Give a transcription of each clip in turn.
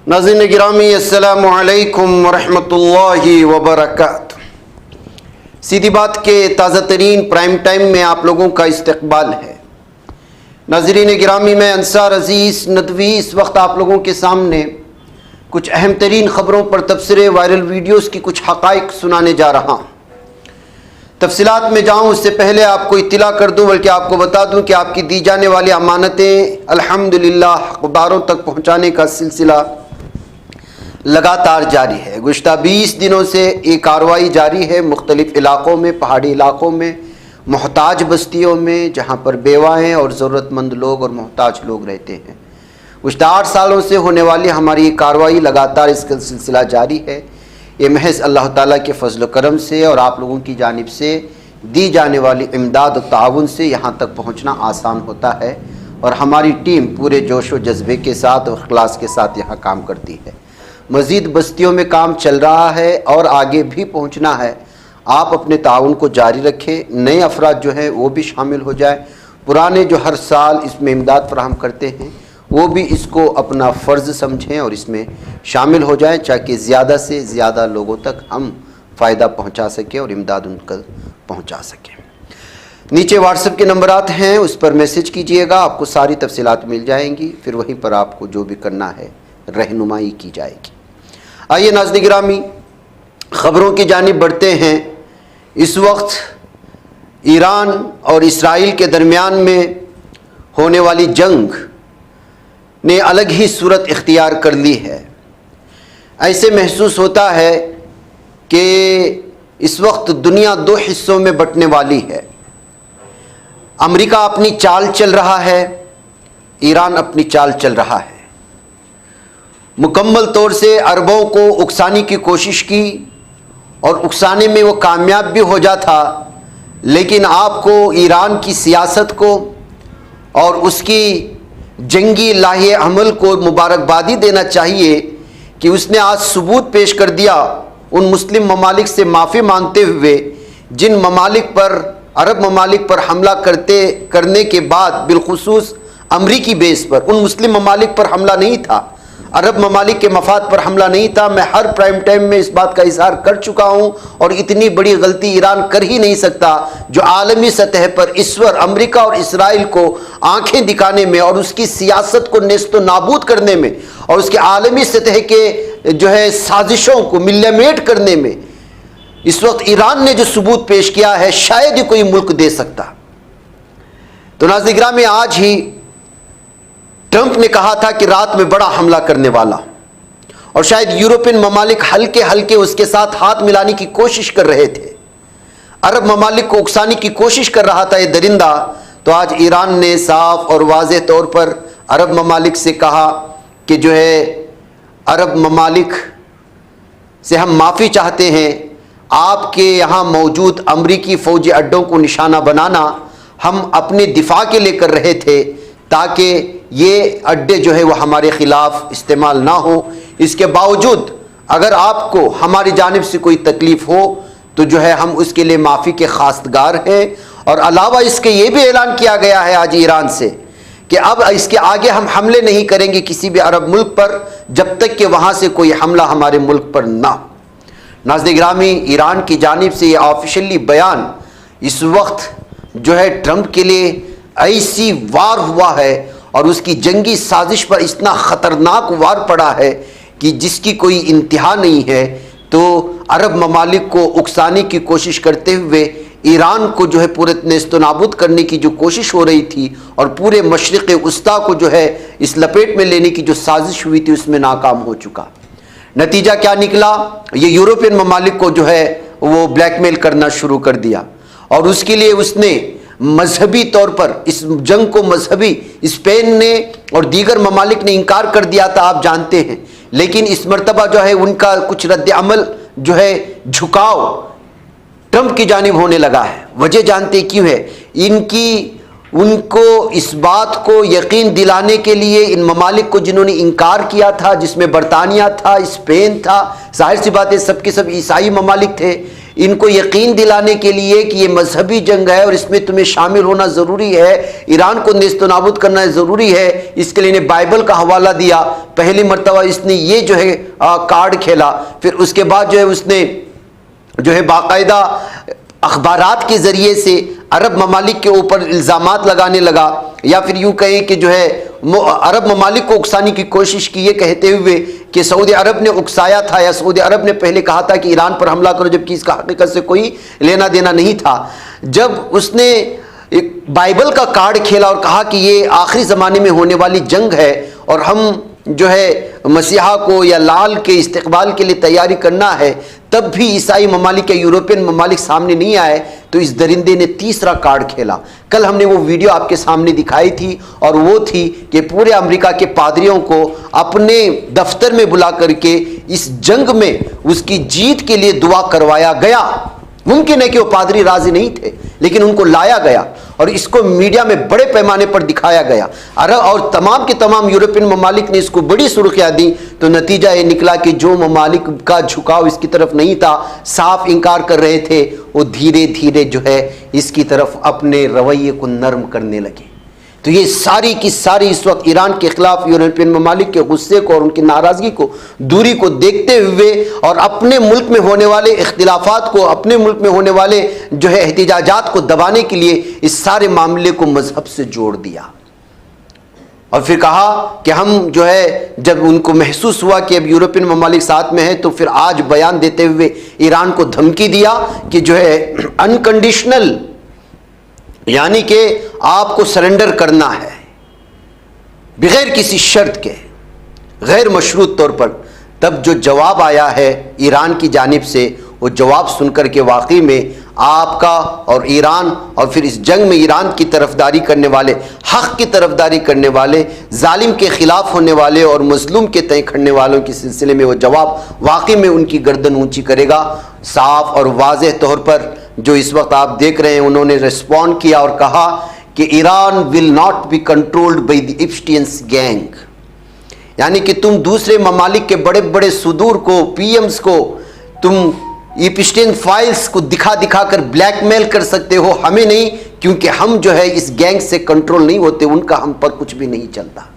नाज़रीन गिरामी अस्सलामु अलैकुम वरहमतुल्लाहि वबरकातुहू। सीधी बात के ताज़ा तरीन प्राइम टाइम में आप लोगों का इस्तकबाल है। नाज़रीन गिरामी, मैं अंसार अज़ीज़ नदवी इस वक्त आप लोगों के सामने कुछ अहम तरीन ख़बरों पर तबसरे वायरल वीडियोज़ की कुछ हक़ाइक़ सुनाने जा रहा हूँ। तफसीलात में जाऊँ उससे पहले आपको इत्तला कर दूँ, बल्कि आपको बता दूँ कि आपकी दी जाने वाली अमानतें अल्हम्दुलिल्लाह हक़दारों तक पहुँचाने का सिलसिला लगातार जारी है। गुज़श्ता 20 दिनों से ये कार्रवाई जारी है मुख्तलिफ़ इलाक़ों में, पहाड़ी इलाक़ों में, मोहताज बस्तियों में, जहाँ पर बेवाएँ और ज़रूरतमंद लोग और मोहताज लोग रहते हैं। गुज़श्ता 8 सालों से होने वाली हमारी ये कार्रवाई लगातार इसका सिलसिला जारी है। ये महज़ अल्लाह ताला के फ़ज़ल करम से और आप लोगों की जानिब से दी जाने वाली इमदाद और ताउन से यहाँ तक पहुँचना आसान होता है और हमारी टीम पूरे जोश व जज्बे के साथ और इख़लास के साथ यहाँ काम करती है। मज़ीद बस्तियों में काम चल रहा है और आगे भी पहुँचना है। आप अपने ताउन को जारी रखें, नए अफराद जो हैं वो भी शामिल हो जाए, पुराने जो हर साल इसमें इमदाद फराहम करते हैं वो भी इसको अपना फ़र्ज़ समझें और इसमें शामिल हो जाएं, ताकि ज़्यादा से ज़्यादा लोगों तक हम फ़ायदा पहुंचा सकें और इमदाद उनका पहुंचा सकें। नीचे व्हाट्सएप के नंबरात हैं, उस पर मैसेज कीजिएगा, आपको सारी तफसीलात मिल जाएंगी। फिर वहीं पर आपको जो भी करना है रहनुमाई की जाएगी। आइए नाज़रीन गिरामी, ख़बरों की जानिब बढ़ते हैं। इस वक्त ईरान और इसराइल के दरमियान में होने वाली जंग ने अलग ही सूरत इख्तियार कर ली है। ऐसे महसूस होता है कि इस वक्त दुनिया दो हिस्सों में बंटने वाली है। अमेरिका अपनी चाल चल रहा है, ईरान अपनी चाल चल रहा है। मुकम्मल तौर से अरबों को उकसाने की कोशिश की और उकसाने में वो कामयाब भी हो जाता, लेकिन आपको ईरान की सियासत को और उसकी जंगी लाहे अमल को मुबारकबादी देना चाहिए कि उसने आज सबूत पेश कर दिया उन मुस्लिम ममालिक से माफ़ी मांगते हुए जिन ममालिक पर, अरब ममालिक पर हमला करने के बाद, बिलखुसूस अमरीकी बेस पर, उन मुस्लिम ममालिक पर हमला नहीं था, अरब ममालिक के मफाद पर हमला नहीं था। मैं हर प्राइम टाइम में इस बात का इजहार कर चुका हूँ और इतनी बड़ी गलती ईरान कर ही नहीं सकता जो आलमी सतह पर ईश्वर अमेरिका और इसराइल को आंखें दिखाने में और उसकी सियासत को नेस्तो नाबूद करने में और उसके आलमी सतह के जो है साजिशों को मिल्लीमेट करने में इस वक्त ईरान ने जो सबूत पेश किया है, शायद ही कोई मुल्क दे सकता। तो नाज़रीन गिरामी, आज ही ट्रंप ने कहा था कि रात में बड़ा हमला करने वाला, और शायद यूरोपियन ममालिक हल्के हल्के उसके साथ हाथ मिलाने की कोशिश कर रहे थे, अरब ममालिक को उकसाने की कोशिश कर रहा था ये दरिंदा। तो आज ईरान ने साफ और वाज़ेह तौर पर अरब ममालिक से कहा कि जो है अरब ममालिक से हम माफ़ी चाहते हैं, आपके यहाँ मौजूद अमरीकी फ़ौजी अड्डों को निशाना बनाना हम अपने दिफा के लिए कर रहे थे, ताकि ये अड्डे जो है वो हमारे ख़िलाफ़ इस्तेमाल ना हो। इसके बावजूद अगर आपको हमारी जानिब से कोई तकलीफ़ हो तो जो है हम उसके लिए माफ़ी के खास्तगार हैं। और अलावा इसके ये भी ऐलान किया गया है आज ईरान से कि अब इसके आगे हम हमले नहीं करेंगे किसी भी अरब मुल्क पर जब तक कि वहाँ से कोई हमला हमारे मुल्क पर ना हो। नाज़रीन गिरामी, ईरान की जानिब से ये ऑफिशियली बयान इस वक्त जो है ट्रंप के लिए ऐसी वार हुआ है और उसकी जंगी साजिश पर इतना ख़तरनाक वार पड़ा है कि जिसकी कोई इंतहा नहीं है। तो अरब ममालिक को उकसाने की कोशिश करते हुए ईरान को जो है पूरे नेस्तो नाबूद करने की जो कोशिश हो रही थी और पूरे मशरिक़ वस्ता को जो है इस लपेट में लेने की जो साजिश हुई थी उसमें नाकाम हो चुका। नतीजा क्या निकला? ये यूरोपियन ममालिक को जो है वो ब्लैकमेल करना शुरू कर दिया और उसके लिए उसने मजहबी तौर पर इस जंग को मजहबी स्पेन ने और दीगर ममालिक ने इनकार कर दिया था, आप जानते हैं। लेकिन इस मरतबा जो है उनका कुछ रद्द अमल जो है झुकाव ट्रंप की जानिब होने लगा है। वजह जानते क्यों है? उनको इस बात को यकीन दिलाने के लिए इन ममालिक को जिन्होंने इनकार किया था, जिसमें बरतानिया था, स्पेन था, जाहिर सी बात है सबके सब ईसाई ममालिक थे, इनको यकीन दिलाने के लिए कि ये मजहबी जंग है और इसमें तुम्हें शामिल होना ज़रूरी है, ईरान को नेस्तो नाबूद करना ज़रूरी है, इसके लिए इन्हें बाइबल का हवाला दिया। पहली मरतबा इसने ये जो है कार्ड खेला। फिर उसके बाद जो है उसने जो है बाकायदा अखबारात के ज़रिए से अरब ममालिक के ऊपर इल्ज़ामात लगाने लगा, या फिर यूँ कहें कि जो है अरब ममालिक को उकसाने की कोशिश की, ये कहते हुए कि सऊदी अरब ने उकसाया था या सऊदी अरब ने पहले कहा था कि ईरान पर हमला करो, जबकि इसका हकीकत से कोई लेना देना नहीं था। जब उसने एक बाइबल का कार्ड खेला और कहा कि ये आखिरी ज़माने में होने वाली जंग है और हम जो है मसीहा को या लाल के इस्तकबाल के लिए तैयारी करना है, तब भी ईसाई ममालिक या यूरोपियन ममालिक सामने नहीं आए, तो इस दरिंदे ने तीसरा कार्ड खेला। कल हमने वो वीडियो आपके सामने दिखाई थी और वो थी कि पूरे अमेरिका के पादरियों को अपने दफ्तर में बुला करके इस जंग में उसकी जीत के लिए दुआ करवाया गया। मुमकिन है कि वो पादरी राजी नहीं थे, लेकिन उनको लाया गया और इसको मीडिया में बड़े पैमाने पर दिखाया गया। अरब और तमाम के तमाम यूरोपियन ममालिक ने इसको बड़ी सुर्खियाँ दी, तो नतीजा ये निकला कि जो ममालिक का झुकाव इसकी तरफ नहीं था, साफ इनकार कर रहे थे, वो धीरे धीरे जो है इसकी तरफ अपने रवैये को नरम करने लगे। तो ये सारी की सारी इस वक्त ईरान के खिलाफ यूरोपियन ममालिक के गुस्से को और उनकी नाराज़गी को, दूरी को देखते हुए और अपने मुल्क में होने वाले इख्तिलाफात को, अपने मुल्क में होने वाले जो है एहतिजाजात को दबाने के लिए इस सारे मामले को मजहब से जोड़ दिया। और फिर कहा कि हम जो है, जब उनको महसूस हुआ कि अब यूरोपियन ममालिक साथ में है, तो फिर आज बयान देते हुए ईरान को धमकी दिया कि जो है अनकंडीशनल, यानी कि आपको सरेंडर करना है बगैर किसी शर्त के, गैर मशरूत तौर पर। तब जो जवाब आया है ईरान की जानिब से, वो जवाब सुनकर के वाकई में आपका और ईरान और फिर इस जंग में ईरान की तरफदारी करने वाले, हक़ की तरफदारी करने वाले, जालिम के ख़िलाफ़ होने वाले और मज़लूम के तय खड़ने वालों के सिलसिले में वो जवाब वाकई में उनकी गर्दन ऊँची करेगा। साफ और वाज़ेह तौर पर जो इस वक्त आप देख रहे हैं, उन्होंने रिस्पॉन्ड किया और कहा कि Iran will not be controlled by the Epstein's gang, यानी कि तुम दूसरे ममालिक के बड़े बड़े सुदूर को, पीएम्स को, तुम इप्स्टियन फाइल्स को दिखा दिखा कर ब्लैकमेल कर सकते हो, हमें नहीं, क्योंकि हम जो है इस गैंग से कंट्रोल नहीं होते, उनका हम पर कुछ भी नहीं चलता।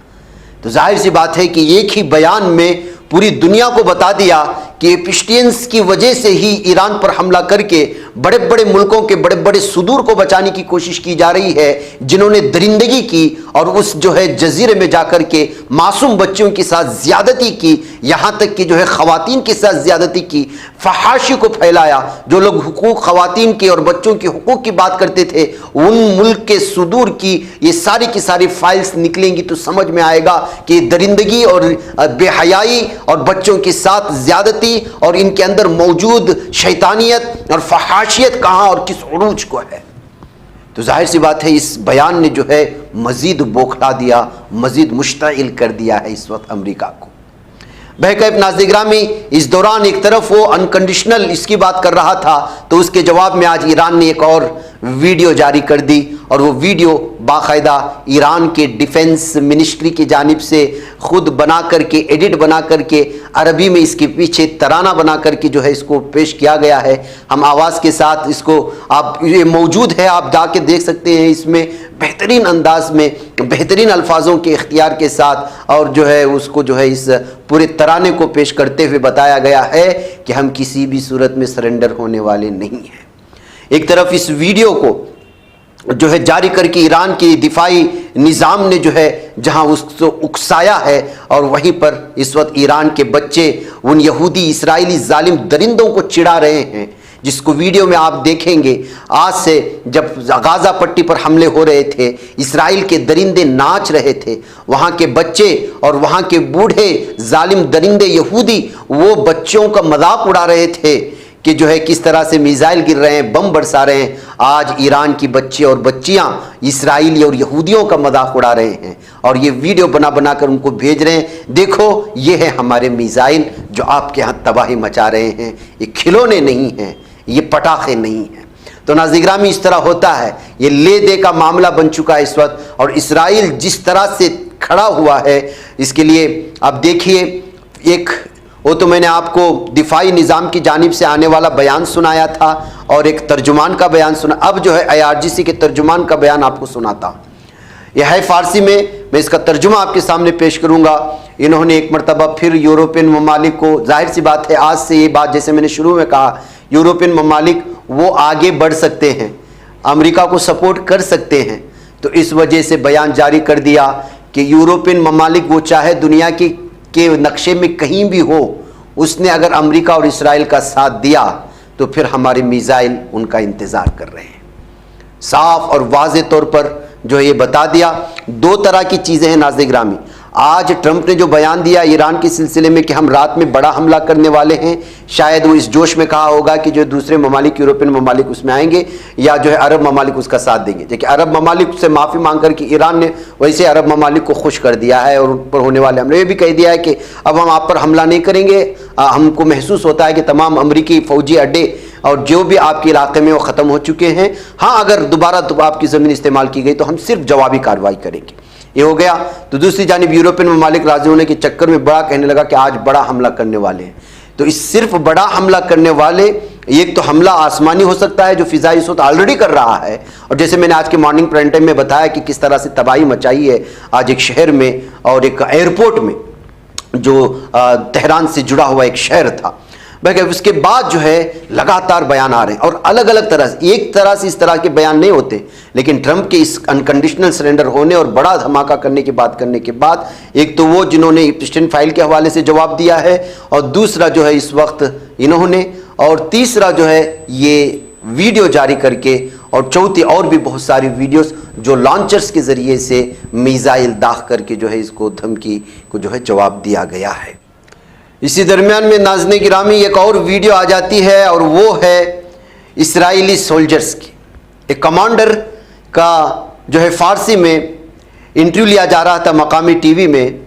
तो जाहिर सी बात है कि एक ही बयान में पूरी दुनिया को बता दिया कि इप्स्टियंस की वजह से ही ईरान पर हमला करके बड़े बड़े मुल्कों के बड़े बड़े सुदूर को बचाने की कोशिश की जा रही है, जिन्होंने दरिंदगी की और उस जो है जजीरे में जाकर के मासूम बच्चों के साथ ज़्यादती की, यहाँ तक कि जो है ख़वातीन के साथ ज़्यादती की, फहाशी को फैलाया। जो लोग हुकूक ख़वातीन के और बच्चों के हुकूक की बात करते थे, उन मुल्क के सुदूर की ये सारी की सारी फाइल्स निकलेंगी तो समझ में आएगा कि दरिंदगी और बेहयाई और बच्चों के साथ ज़्यादती और इनके अंदर मौजूद शैतानियत और फहाशियत कहाँ और किस उरूज को है। तो जाहिर सी बात है इस बयान ने जो है मजीद बौखला दिया, मजीद मुश्ताइल कर दिया है इस वक्त अमेरिका को। बहरकैफ नाज़िर-ए-गिरामी, इस दौरान एक तरफ वो अनकंडीशनल इसकी बात कर रहा था, तो उसके जवाब में आज ईरान ने एक और वीडियो जारी कर दी, और वो वीडियो बाकायदा ईरान के डिफेंस मिनिस्ट्री की जानिब से खुद बना करके, एडिट बना करके, अरबी में इसके पीछे तराना बना करके जो है इसको पेश किया गया है। हम आवाज़ के साथ इसको, आप ये मौजूद है, आप जाके देख सकते हैं, इसमें बेहतरीन अंदाज में, बेहतरीन अल्फाजों के इख्तियार के साथ और जो है उसको जो है इस पूरे तराने को पेश करते हुए बताया गया है कि हम किसी भी सूरत में सरेंडर होने वाले नहीं हैं। एक तरफ इस वीडियो को जो है जारी करके ईरान के दिफाई निज़ाम ने जो है जहां उसको उकसाया है, और वहीं पर इस वक्त ईरान के बच्चे उन यहूदी इसराइली जालिम दरिंदों को चिढ़ा रहे हैं, जिसको वीडियो में आप देखेंगे। आज से जब गाज़ा पट्टी पर हमले हो रहे थे, इसराइल के दरिंदे नाच रहे थे, वहाँ के बच्चे और वहाँ के बूढ़े जालिम दरिंदे यहूदी वो बच्चों का मजाक उड़ा रहे थे कि जो है किस तरह से मिसाइल गिर रहे हैं, बम बरसा रहे हैं। आज ईरान की बच्चे और बच्चियां इसराइली और यहूदियों का मजाक उड़ा रहे हैं और ये वीडियो बना बना कर उनको भेज रहे हैं, देखो ये है हमारे मिसाइल जो आपके यहाँ तबाही मचा रहे हैं, ये खिलौने नहीं हैं, ये पटाखे नहीं हैं। तो नाज़िर-ए-गिरामी, इस तरह होता है, ये ले दे का मामला बन चुका है इस वक्त, और इसराइल जिस तरह से खड़ा हुआ है इसके लिए आप देखिए, एक वो तो मैंने आपको दिफाई निज़ाम की जानिब से आने वाला बयान सुनाया था और एक तर्जुमान का बयान सुना। अब जो है IRGC के तर्जुमान का बयान आपको सुनाता। यह है फ़ारसी में, मैं इसका तर्जुमा आपके सामने पेश करूँगा। इन्होंने एक मरतबा फिर यूरोपियन ममालिक को, जाहिर सी बात है आज से ये बात, जैसे मैंने शुरू में कहा, यूरोपियन ममालिक वो आगे बढ़ सकते हैं, अमेरिका को सपोर्ट कर सकते हैं, तो इस वजह से बयान जारी कर दिया कि यूरोपियन ममालिक वो चाहे दुनिया के नक्शे में कहीं भी हो, उसने अगर अमेरिका और इसराइल का साथ दिया तो फिर हमारे मिसाइल उनका इंतज़ार कर रहे हैं। साफ और वाज़े तौर पर जो ये बता दिया। दो तरह की चीज़ें हैं नाज़रीन गिरामी। आज ट्रंप ने जो बयान दिया ईरान के सिलसिले में कि हम रात में बड़ा हमला करने वाले हैं, शायद वो इस जोश में कहा होगा कि जो दूसरे ममालिक, यूरोपियन ममालिक उसमें आएंगे या जो है अरब ममालिक उसका साथ देंगे। देखिए अरब ममालिक से माफ़ी मांग कर कि ईरान ने वैसे अरब ममालिक को खुश कर दिया है और उन पर होने वाले हमले, ये भी कह दिया है कि अब हम आप पर हमला नहीं करेंगे। हमको महसूस होता है कि तमाम अमरीकी फ़ौजी अड्डे और जो भी आपके इलाके में वो ख़त्म हो चुके हैं। हाँ, अगर दोबारा तो आपकी ज़मीन इस्तेमाल की गई तो हम सिर्फ जवाबी कार्रवाई करेंगे। ये हो गया। तो दूसरी जानिब यूरोपियन ममालिक राजी होने के चक्कर में बड़ा कहने लगा कि आज बड़ा हमला करने वाले हैं। तो इस सिर्फ बड़ा हमला करने वाले, एक तो हमला आसमानी हो सकता है जो फिजाई इस वक्त ऑलरेडी कर रहा है, और जैसे मैंने आज के मॉर्निंग प्राइम टाइम में बताया कि किस तरह से तबाही मचाई है आज एक शहर में और एक एयरपोर्ट में जो तेहरान से जुड़ा हुआ एक शहर था। बल्कि उसके बाद जो है लगातार बयान आ रहे हैं और अलग अलग तरह से, एक तरह से इस तरह के बयान नहीं होते, लेकिन ट्रंप के इस अनकंडीशनल सरेंडर होने और बड़ा धमाका करने की बात करने के बाद, एक तो वो जिन्होंने इप्स्टीन फाइल के हवाले से जवाब दिया है, और दूसरा जो है इस वक्त इन्होंने, और तीसरा जो है ये वीडियो जारी करके, और चौथी और भी बहुत सारी वीडियोस जो लॉन्चर्स के ज़रिए से मिसाइल दाग करके जो है इसको धमकी को जो है जवाब दिया गया है। इसी दरमियान में नाज़रीन गिरामी एक और वीडियो आ जाती है और वो है इस्राएली सोल्जर्स की। एक कमांडर का जो है फ़ारसी में इंटरव्यू लिया जा रहा था मकामी टीवी में,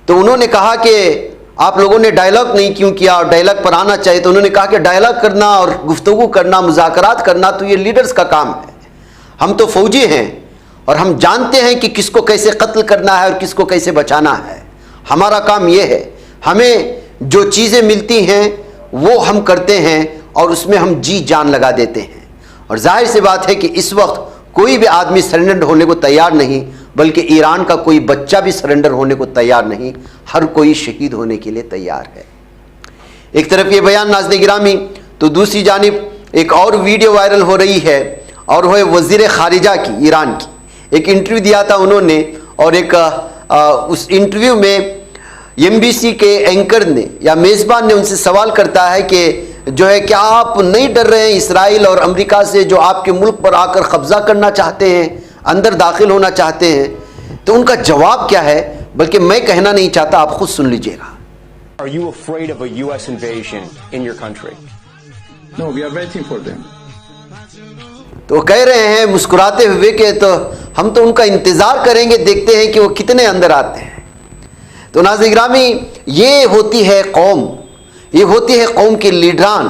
तो उन्होंने कहा कि आप लोगों ने डायलॉग नहीं क्यों किया और डायलॉग पर आना चाहिए। तो उन्होंने कहा कि डायलॉग करना और गुफ्तगू करना, मुज़ाकरात करना तो ये लीडर्स का काम है। हम तो फ़ौजी हैं और हम जानते हैं कि किसको कैसे कत्ल करना है और किसको कैसे बचाना है। हमारा काम ये है, हमें जो चीज़ें मिलती हैं वो हम करते हैं और उसमें हम जी जान लगा देते हैं। और जाहिर सी बात है कि इस वक्त कोई भी आदमी सरेंडर होने को तैयार नहीं, बल्कि ईरान का कोई बच्चा भी सरेंडर होने को तैयार नहीं, हर कोई शहीद होने के लिए तैयार है। एक तरफ ये बयान नाज़रीन गिरामी, तो दूसरी जानिब एक और वीडियो वायरल हो रही है और वह वज़ीर ख़ारिजा की, ईरान की। एक इंटरव्यू दिया था उन्होंने और एक उस इंटरव्यू में MBC के एंकर ने या मेज़बान ने उनसे सवाल करता है कि जो है क्या आप नहीं डर रहे हैं इसराइल और अमेरिका से जो आपके मुल्क पर आकर कब्ज़ा करना चाहते हैं, अंदर दाखिल होना चाहते हैं? तो उनका जवाब क्या है, बल्कि मैं कहना नहीं चाहता, आप खुद सुन लीजिएगा। Are you afraid of a US invasion in your country? No, we are waiting for them. तो कह रहे हैं मुस्कुराते हुए कि तो हम तो उनका इंतज़ार करेंगे, देखते हैं कि वो कितने अंदर आते हैं। तो नाज़रीन गिरामी, ये होती है कौम, ये होती है कौम के लीडरान।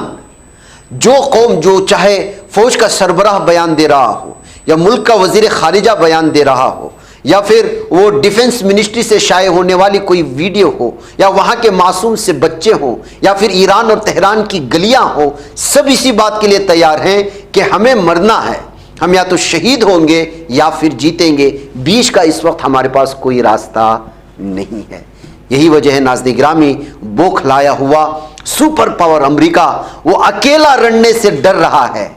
जो कौम जो चाहे फ़ौज का सरबराह बयान दे रहा हो या मुल्क का वज़ीर ख़ारिजा बयान दे रहा हो या फिर वो डिफेंस मिनिस्ट्री से शाये होने वाली कोई वीडियो हो या वहाँ के मासूम से बच्चे हों या फिर ईरान और तेहरान की गलियाँ हों, सब इसी बात के लिए तैयार हैं कि हमें मरना है, हम या तो शहीद होंगे या फिर जीतेंगे। बीच का इस वक्त हमारे पास कोई रास्ता नहीं है। यही वजह है नाज़रीन गिरामी, बौखलाया हुआ सुपर पावर अमेरिका वो अकेला लड़ने से डर रहा है।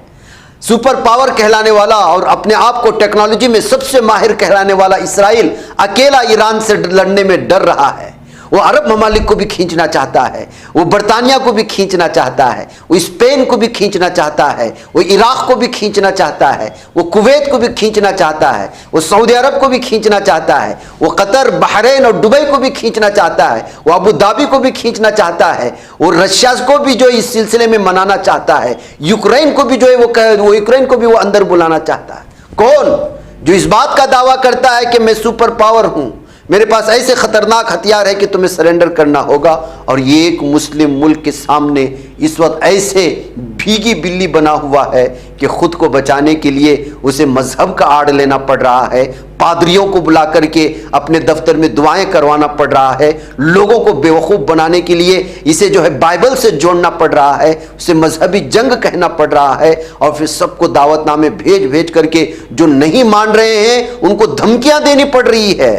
सुपर पावर कहलाने वाला और अपने आप को टेक्नोलॉजी में सबसे माहिर कहलाने वाला इसराइल अकेला ईरान से लड़ने में डर रहा है। वो अरब ममालिक को भी खींचना चाहता है, वो बरतानिया को भी खींचना चाहता है, वो स्पेन को भी खींचना चाहता है, वो इराक को भी खींचना चाहता है, वो कुवैत को भी खींचना चाहता है, वो सऊदी अरब को भी खींचना चाहता है, वो कतर, बहरीन और दुबई को भी खींचना चाहता है, वो अबू धाबी को भी खींचना चाहता है, वो रशिया को भी जो इस सिलसिले में मनाना चाहता है, यूक्रेन को भी जो है वो यूक्रेन को भी वो अंदर बुलाना चाहता है। कौन? जो इस बात का दावा करता है कि मैं सुपर पावर हूँ, मेरे पास ऐसे खतरनाक हथियार है कि तुम्हें सरेंडर करना होगा। और ये एक मुस्लिम मुल्क के सामने इस वक्त ऐसे भीगी बिल्ली बना हुआ है कि खुद को बचाने के लिए उसे मजहब का आड़ लेना पड़ रहा है, पादरियों को बुला करके अपने दफ्तर में दुआएं करवाना पड़ रहा है, लोगों को बेवकूफ़ बनाने के लिए इसे जो है बाइबल से जोड़ना पड़ रहा है, उसे मजहबी जंग कहना पड़ रहा है, और फिर सबको दावतनामे भेज भेज करके जो नहीं मान रहे हैं उनको धमकियां देनी पड़ रही है।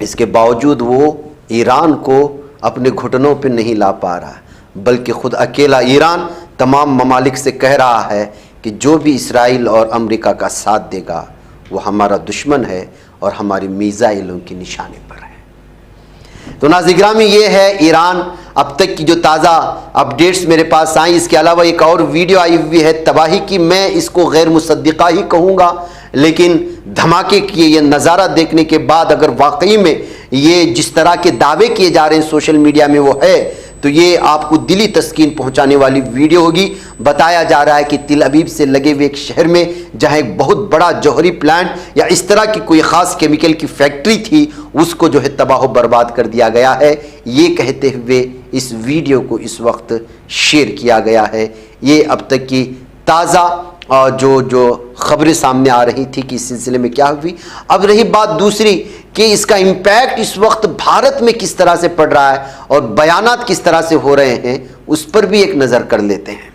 इसके बावजूद वो ईरान को अपने घुटनों पर नहीं ला पा रहा, बल्कि खुद अकेला ईरान तमाम ममालिक से कह रहा है कि जो भी इसराइल और अमेरिका का साथ देगा वो हमारा दुश्मन है और हमारी मीज़ाइलों के निशाने पर है। तो नाज़िर-ए-गिरामी, ये है ईरान अब तक की जो ताज़ा अपडेट्स मेरे पास आई। इसके अलावा एक और वीडियो आई हुई है तबाही की, मैं इसको गैर मुसद्दिक़ा ही कहूँगा, लेकिन धमाके की ये नज़ारा देखने के बाद अगर वाकई में ये जिस तरह के दावे किए जा रहे हैं सोशल मीडिया में वो है, तो ये आपको दिली तस्कीन पहुंचाने वाली वीडियो होगी। बताया जा रहा है कि तिल अबीब से लगे हुए एक शहर में जहां एक बहुत बड़ा जौहरी प्लांट या इस तरह की कोई ख़ास केमिकल की फैक्ट्री थी, उसको जो है तबाह बर्बाद कर दिया गया है। ये कहते हुए इस वीडियो को इस वक्त शेयर किया गया है। ये अब तक की ताज़ा जो खबरें सामने आ रही थी कि इस सिलसिले में क्या हुई। अब रही बात दूसरी कि इसका इम्पैक्ट इस वक्त भारत में किस तरह से पड़ रहा है और बयानात किस तरह से हो रहे हैं, उस पर भी एक नज़र कर लेते हैं।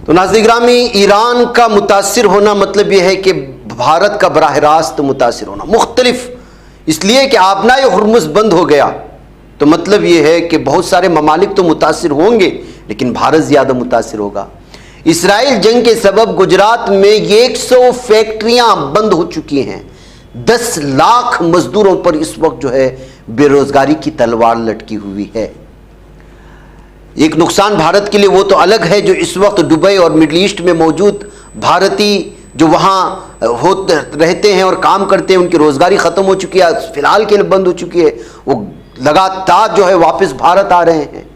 तो नाज़िर-ए-गिरामी, ईरान का मुतासिर होना मतलब यह है कि भारत का बराह रास्त मुतासिर होना मुख्तलिफ, इसलिए कि आबनाए हुर्मुज़ बंद हो गया तो मतलब यह है कि बहुत सारे ममालिक तो मुतासिर होंगे लेकिन भारत ज़्यादा मुतासिर होगा। इसराइल जंग के सबब गुजरात में 100 फैक्ट्रियां बंद हो चुकी हैं। 10 लाख मजदूरों पर इस वक्त जो है बेरोजगारी की तलवार लटकी हुई है। एक नुकसान भारत के लिए वो तो अलग है जो इस वक्त दुबई और मिडल ईस्ट में मौजूद भारतीय जो वहाँ रहते हैं और काम करते हैं, उनकी रोजगारी ख़त्म हो चुकी है, फिलहाल के लिए बंद हो चुकी है। वो लगातार जो है वापस भारत आ रहे हैं।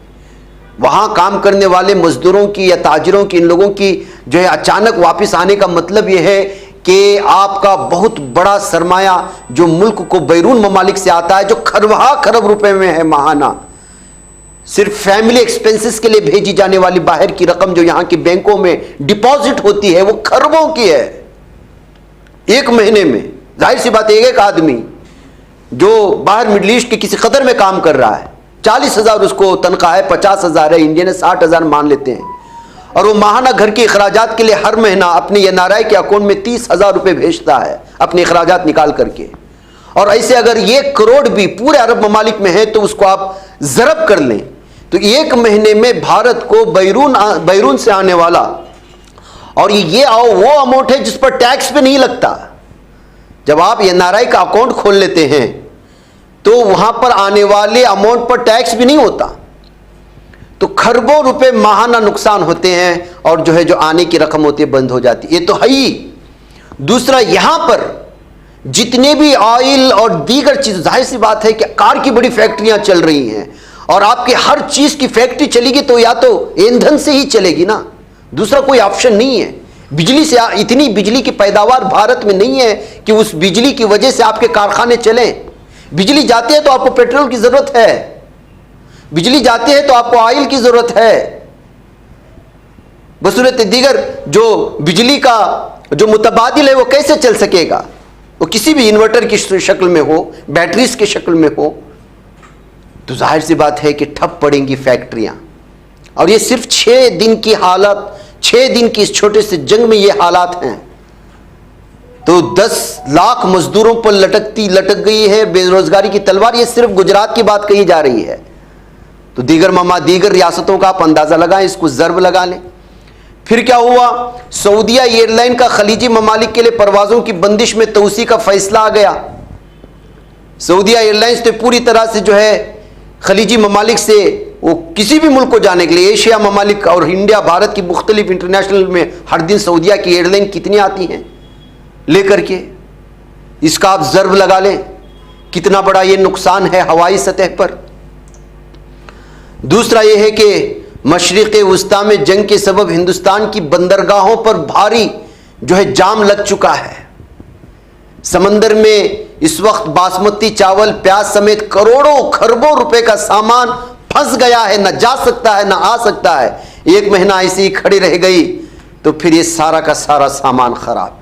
वहाँ काम करने वाले मजदूरों की या ताजिरों की, इन लोगों की जो है अचानक वापस आने का मतलब यह है कि आपका बहुत बड़ा सरमाया जो मुल्क को बैरून ममालिक से आता है, जो खरब रुपए में है माहाना, सिर्फ फैमिली एक्सपेंसेस के लिए भेजी जाने वाली बाहर की रकम जो यहाँ की बैंकों में डिपॉजिट होती है वो खरबों की है एक महीने में। जाहिर सी बात है, एक आदमी जो बाहर मिडल ईस्ट के किसी कतर में काम कर रहा है, 40,000 उसको तनख्वाह है, 50,000 है, इंडिया ने 60,000 मान लेते हैं, और वो माहाना घर के अखराजात के लिए हर महीना अपने एनआरआई के अकाउंट में 30,000 रुपये भेजता है अपने अखराजात निकाल करके। और ऐसे अगर 1 करोड़ भी पूरे अरब ममालिक में है तो उसको आप ज़रब कर लें तो एक महीने में भारत को बैरून से आने वाला, और ये वो अमाउंट है जिस पर टैक्स भी नहीं लगता। जब आप एनआरआई का अकाउंट खोल लेते हैं तो वहां पर आने वाले अमाउंट पर टैक्स भी नहीं होता, तो खरबों रुपए माहाना नुकसान होते हैं और जो है जो आने की रकम होती है बंद हो जाती है। ये तो है ही। दूसरा, यहां पर जितने भी ऑयल और दीगर चीज, जाहिर सी बात है कि कार की बड़ी फैक्ट्रियां चल रही हैं और आपकी हर चीज की फैक्ट्री चलेगी तो या तो ईंधन से ही चलेगी ना, दूसरा कोई ऑप्शन नहीं है। बिजली से इतनी बिजली की पैदावार भारत में नहीं है कि उस बिजली की वजह से आपके कारखाने चलें। बिजली जाती है तो आपको पेट्रोल की जरूरत है, बिजली जाती है तो आपको ऑयल की जरूरत है। बसूरत दीगर जो बिजली का जो मुतबादिल है वो कैसे चल सकेगा? वो किसी भी इन्वर्टर की शक्ल में हो, बैटरीज की शक्ल में हो, तो जाहिर सी बात है कि ठप पड़ेंगी फैक्ट्रियां। और ये सिर्फ 6 दिन की हालत, 6 दिन की इस छोटे से जंग में ये हालात हैं। तो 10 लाख मजदूरों पर लटक गई है बेरोजगारी की तलवार। ये सिर्फ गुजरात की बात कही जा रही है, तो दीगर रियासतों का आप अंदाजा लगाएं, इसको ज़र्ब लगा लें। फिर क्या हुआ? सऊदिया एयरलाइन का खलीजी ममालिक के लिए परवाजों की बंदिश में तोसी का फैसला आ गया। सऊदिया एयरलाइंस तो पूरी तरह से जो है खलीजी ममालिक से वो किसी भी मुल्क को जाने के लिए, एशिया ममालिक और इंडिया भारत की मुख्तलिफ इंटरनेशनल में हर दिन सऊदिया की एयरलाइन कितनी आती हैं लेकर के, इसका आप ज़र्ब लगा लें कितना बड़ा ये नुकसान है हवाई सतह पर। दूसरा यह है कि मशरिक़ वस्ता में जंग के सबब हिंदुस्तान की बंदरगाहों पर भारी जो है जाम लग चुका है। समंदर में इस वक्त बासमती चावल, प्याज समेत करोड़ों खरबों रुपए का सामान फंस गया है, न जा सकता है, न आ सकता है। 1 महीना ऐसे ही खड़ी रह गई तो फिर ये सारा का सारा सामान खराब।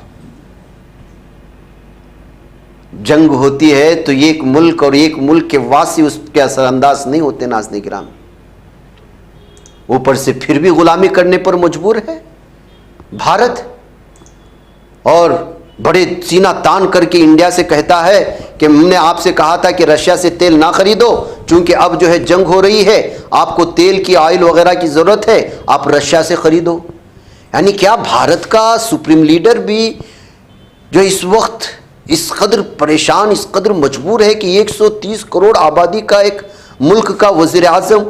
जंग होती है तो एक मुल्क और एक मुल्क के वासी उसके असरअंदाज नहीं होते नाज़रीन किराम। ऊपर से फिर भी गुलामी करने पर मजबूर है भारत, और बड़े सीना तान करके इंडिया से कहता है कि हमने आपसे कहा था कि रशिया से तेल ना खरीदो, चूंकि अब जो है जंग हो रही है, आपको तेल की, ऑयल वगैरह की जरूरत है, आप रशिया से खरीदो। यानी क्या भारत का सुप्रीम लीडर भी जो इस वक्त इस कदर परेशान, इस कदर मजबूर है कि 130 करोड़ आबादी का एक मुल्क का वजीर आजम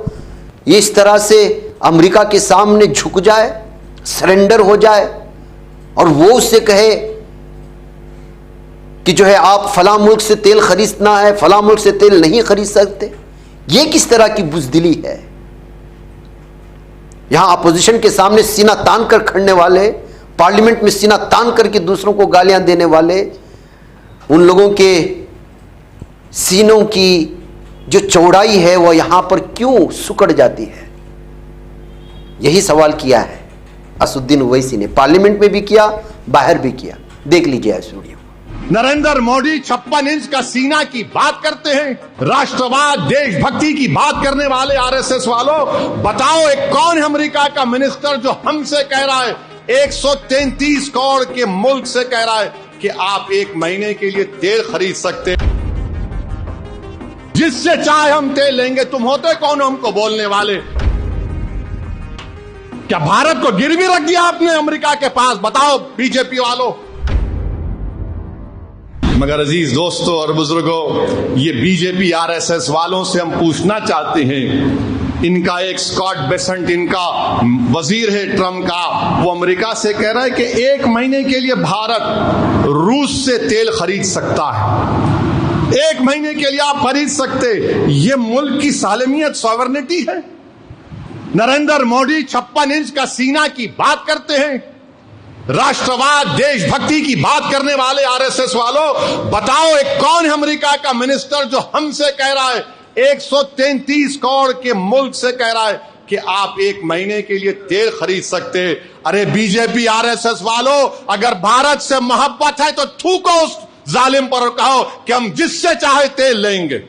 ये इस तरह से अमेरिका के सामने झुक जाए, सरेंडर हो जाए, और वो उससे कहे कि जो है आप फला मुल्क से तेल खरीदना है, फला मुल्क से तेल नहीं खरीद सकते। ये किस तरह की बुजदिली है। यहां अपोजिशन के सामने सीना तान कर खड़ने वाले, पार्लियामेंट में सीना तान करके दूसरों को गालियां देने वाले, उन लोगों के सीनों की जो चौड़ाई है वो यहां पर क्यों सुकड़ जाती है। यही सवाल किया है असुद्दीन ओवैसी ने, पार्लियामेंट में भी किया, बाहर भी किया। देख लीजिए इस वीडियो। नरेंद्र मोदी 56 इंच का सीना की बात करते हैं, राष्ट्रवाद, देशभक्ति की बात करने वाले आरएसएस वालों, बताओ एक कौन है अमेरिका का मिनिस्टर जो हमसे कह रहा है, 133 करोड़ के मुल्क से कह रहा है कि आप 1 महीने के लिए तेल खरीद सकते हैं, जिससे चाहे हम तेल लेंगे। तुम होते कौन हमको बोलने वाले? क्या भारत को गिरवी रख दिया आपने अमेरिका के पास? बताओ बीजेपी वालों। मगर अजीज दोस्तों और बुजुर्गों, ये बीजेपी आरएसएस वालों से हम पूछना चाहते हैं, इनका एक स्कॉट बेसेंट, इनका वजीर है ट्रंप का, वो अमेरिका से कह रहा है कि 1 महीने के लिए भारत रूस से तेल खरीद सकता है। 1 महीने के लिए आप खरीद सकते। ये मुल्क की सालमियत, सॉवरेनिटी है। नरेंद्र मोदी 56 इंच का सीना की बात करते हैं, राष्ट्रवाद, देशभक्ति की बात करने वाले आरएसएस वालों, बताओ एक कौन है अमेरिका का मिनिस्टर जो हमसे कह रहा है, 133 करोड़ के मुल्क से कह रहा है कि आप 1 महीने के लिए तेल खरीद सकते हैं। अरे बीजेपी आरएसएस वालों, अगर भारत से मोहब्बत है तो थूको उस जालिम पर और कहो कि हम जिससे चाहे तेल लेंगे,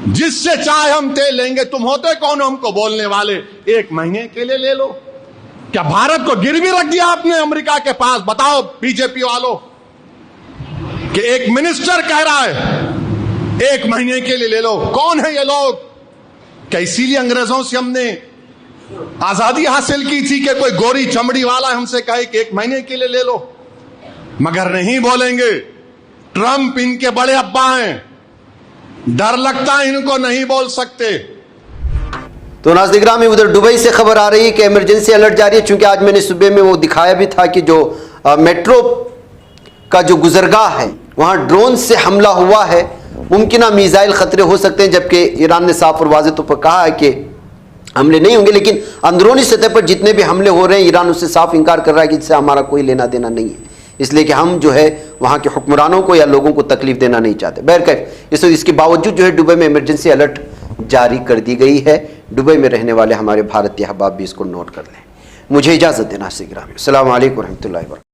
जिससे चाहे हम तेल लेंगे। तुम होते कौन हमको बोलने वाले? 1 महीने के लिए ले लो। क्या भारत को गिरवी रख दिया आपने अमेरिका के पास? बताओ बीजेपी वालों, कि एक मिनिस्टर कह रहा है 1 महीने के लिए ले लो। कौन है ये लोग? क्या इसीलिए अंग्रेजों से हमने आजादी हासिल की थी कि कोई गोरी चमड़ी वाला हमसे कहे कि 1 महीने के लिए ले लो? मगर नहीं बोलेंगे। ट्रंप इनके बड़े अब्बा हैं, डर लगता है इनको नहीं बोल सकते। तो नाज़रीन में उधर दुबई से खबर आ रही है कि इमरजेंसी अलर्ट जारी है। चूंकि आज मैंने सुबह में वो दिखाया भी था कि जो मेट्रो का जो गुजरगाह है वहाँ ड्रोन से हमला हुआ है, मुमकिन मिसाइल खतरे हो सकते हैं, जबकि ईरान ने साफ और वाज़ेह तौर पर कहा है कि हमले नहीं होंगे। लेकिन अंदरूनी सतह पर जितने भी हमले हो रहे हैं, ईरान उससे साफ इनकार कर रहा है कि इससे हमारा कोई लेना देना नहीं है, इसलिए कि हम जो है वहाँ के हुक्मरानों को या लोगों को तकलीफ देना नहीं चाहते। बहरकैफ इसके बावजूद जो है दुबई में इमरजेंसी अलर्ट जारी कर दी गई है। दुबई में रहने वाले हमारे भारतीय अहबाब भी इसको नोट कर लें। मुझे इजाज़त देना। अस्सलाम वालेकुम रहमतुल्लाहि व बरकातहू।